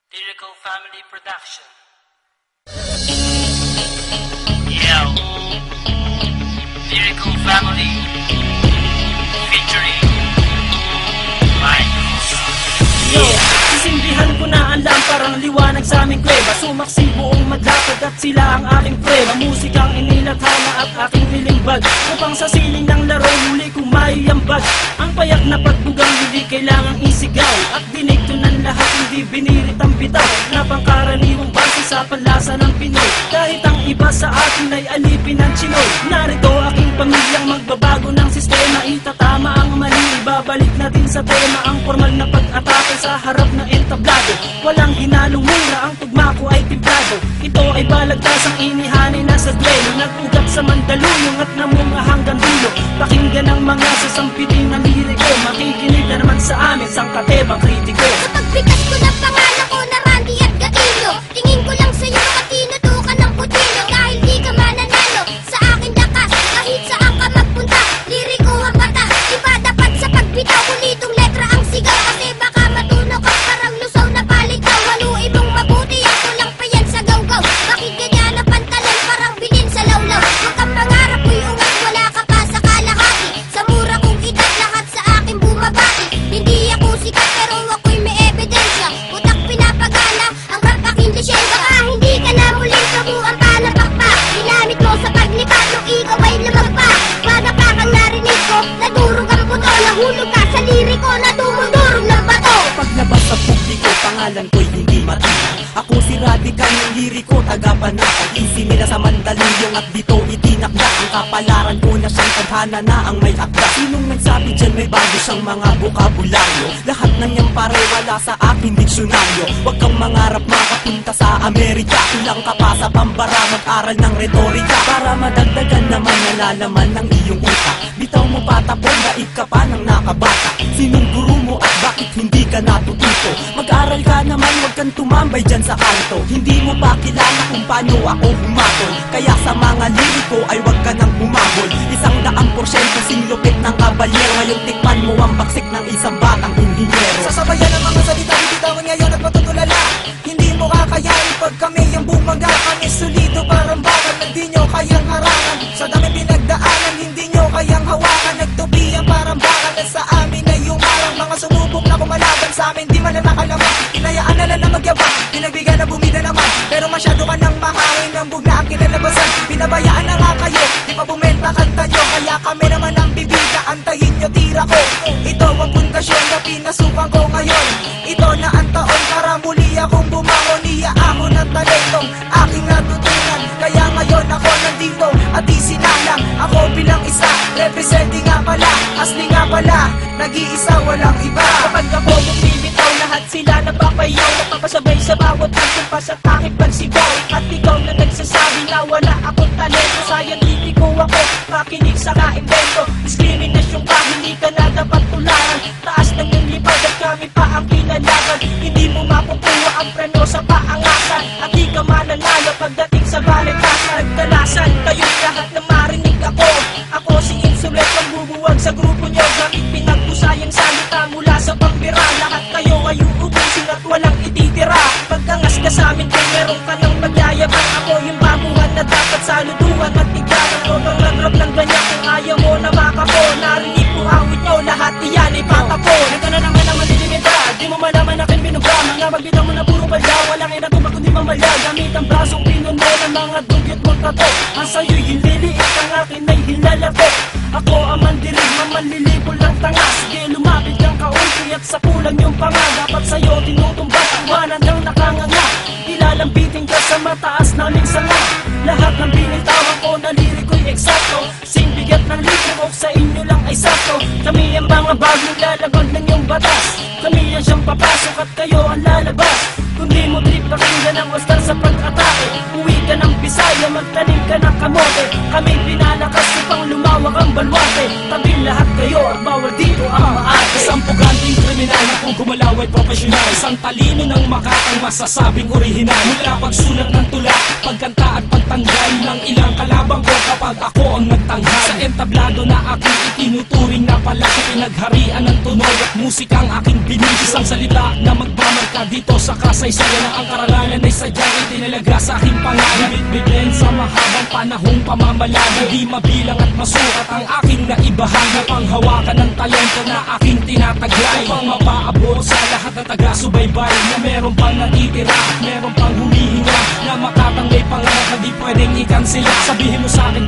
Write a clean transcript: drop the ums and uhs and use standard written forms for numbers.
Lyrical Family Production. Yo, Lyrical Family featuring Mike. Yeah, sisimbihan ko na ang lamparang liwanag sa aming kuweba. Sumaksi buong madlakad at sila ang aking prema. Musikang inilathala at aking nilimbag, upang sa siling ng laro muli kong maiambag. Ang payak na pagbugang hindi kailangang isigaw, at dinikto ng lahat hindi binirit ang bitaw, na pangkaraniwang base sa panlasa ng Pinoy. Kahit ang iba sa atin ay alipin ng Chinoy, narito aking pamilyang magbabago ng sistema. Itatama ang mali, ibabalik natin sa tema ang formal na pag-atake sa harap ng entablado. Walang hinalong mura, ang tugma ko ay timplado. Ito ay balagtasang inihanay na sa duelo, nag-ugat sa Mandaluyong at namunga hanggang dulo. Pakinggan ang mga sasampitin na liriko, makikinig na naman sa amin sang katebang kritiko. Sa pagbigas ko ng pangalan ko na Randy at Gatillo, tingin ko lang sa'yo katinutukan ng kutilyo. Dahil di ka mananalo sa aking lakas, kahit saan ka magpunta, liriko ang bata. Iba dapat sa pagbitaw, kulitong letra ang sigaw, kasi baka matunaw ka parang lusaw na palitaw. Haluin mong mabuti, ako lang pa yan sa gawgaw. Bakit ganyan na pantalan parang bilin sa lawlaw? Huwag kang mangarap, uy ungat, wala ka pa sa kalahati. Sa mura kong edad, lahat sa akin bumabati. Hindi ako sikat pero ako'y may ebidensya. Utak pinapagana, ang rap aking lisensya. Baka hindi ka na muling kabuang palapakpak. Ginamit mo sa paglipat nung ikaw ay lumagpa. Para pa kang narinig ko, nadurog ang buto. Nahulog ka sa liriko na dumudurog ng bato. Paglabas sa publiko, pangalan ko'y hindi matina. Ako si Radical ng liriko, taga-panakal. Isinila sa Mandaluyong at dito itinakda. Ang kapalaran ko na siyang tadhana na ang may akda. Sinong nagsabi dyan may bago siyang mga bukabularyo? Lahat ng niyang pare wala sa aking diksyonaryo. Huwag kang mangarap makapunta sa Amerika. Kulang ka pa sa pambara, mag-aral ng retorika, para madagdagan naman nalalaman ng iyong utak. Bitaw mo patapon, daig ka pa ng nakabata. Sinong guru mo at bakit hindi ka natututo? Mag-aral ka naman, huwag kang tumambay dyan sa kanto. Hindi mo pa kilala kung paano ako humatol, kaya sa mga liriko ay huwag ka nang humabol. 100% singlupit ng kabalyero, ngayon tikman mo ang baksik ng isang batang inhinyero. Sasabayan ng mga salita, bibitawan ngayon at matutulala. Hindi mo kakayanin pag kami ang bumaga. Kami solido parang bakal, hindi nyo kayang harangan. Sa dami pinagdaanan, hindi nyo kayang hawakan. Nagtubiyan parang bakal at sa amin ay umarang. Mga sumubok na kumalaban sa amin, di man na nakalaman. Hinayaan na lang na magyabang, pinagbigyan na bumida naman. Pero masyado ka nang mahangin, ang bugna ang kinalabasan. Pinabayaan na nga kayo, di pa bumenta kanta nyo. Kaya kami naman ang bibida, antayin nyo tira ko. Ito ang pundasyon na pinasukan ko ngayon. Ito na ang taon para muli akong bumangon. Iyaahon ang talentong aking natutunan. Kaya ngayon ako nandito at isinalang ako bilang isa, representing nga pala, asli nga pala, nag-iisa walang iba. Kapag ako bumibitaw, lahat sila napapayaw, napapasabay sa bawat pagkumpas at aking pagsigaw. At ikaw na nagsasabi na wala akong talento, scientifico ako, makinig sa kaimbento. Diskriminasyon ka, hindi ka na dapat tularan. Taas ng iyong lipad at kami pa ang pinalaban. Hindi mo makukuha ang preno sa paangasan, at di ka mananalo pagdating sa baletasan. Nagdalasan kayong lahat na marinig ako. Ako si Insulet, magbubuwag sa grupo nyo, gamit pinagpusayang salita mula sa pambira. Lahat kayo ay uubusin at walang ititira. Pagkangas ka sa amin kung meron ka ng pagyayabang. Ako yung babuhan na dapat saluduhan at tigyanan ko ng nagrap ng ganyan. Kung ayaw mo na makako, narinig ko awit nyo, lahat iyan ay patapon. Ito na naman ang malilimita, di mo malaman aking binuga. Mga magbitaw mo na puro balya, walang inatubag kundi mamalya. Gamit ang brasong pinuno ng mga dugyot mong tato. Ang sa'yo'y hililiit, ang akin ay hilalato. Ako ang mandirig, mamalilibo lang tanga. Sige lumapit kang kaunti at sa kulang yung panga. Dapat sa'yo tinutumbat, iwanan ng nakanganga. Ilalambitin ka sa mataas naming sanga. Lahat ng binitawan ko na liriko'y eksakto. Singbigat ng libro sa inyo lang ay sakto. Kami ang mga bagong lalagon ng iyong batas. Kami ang siyang papasok at kayo ang lalabas. Kung di mo trip, pakinggan ang wastar sa pag-atake. Uwi ka ng Bisaya, magtanim ka ng kamote. Kami pinalakas upang lumawak ang balwate. Tabi lahat kayo at bawal dito ang maate. Isang puganting kriminal na kung gumalaw ay profesional. Isang talino ng makatang masasabing orihinal. Mula pagsulat ng tula, pagkanta at pagtanggal ng ilang kalabang ko kapag ako ang nagtanghal. Sa entablado na aking itinuturing na pala sa pinagharian ng tunog at musikang aking binis. Isang salita na magmamarka na dito sa kasaysayan na ang karangalan ay sadyang itinalaga sa aking pangalan. Bibigyan sa mahabang panahong pamamalagi, di mabilang at masukat ang aking naibahagi. Panghawakan ng talento na aking tinataglay, upang mapaabot sa lahat ng taga-subaybay na meron pang natitira at meron pang humihinga, na makatanggay pangarap na di pwedeng ikansila. Sabihin mo sa akin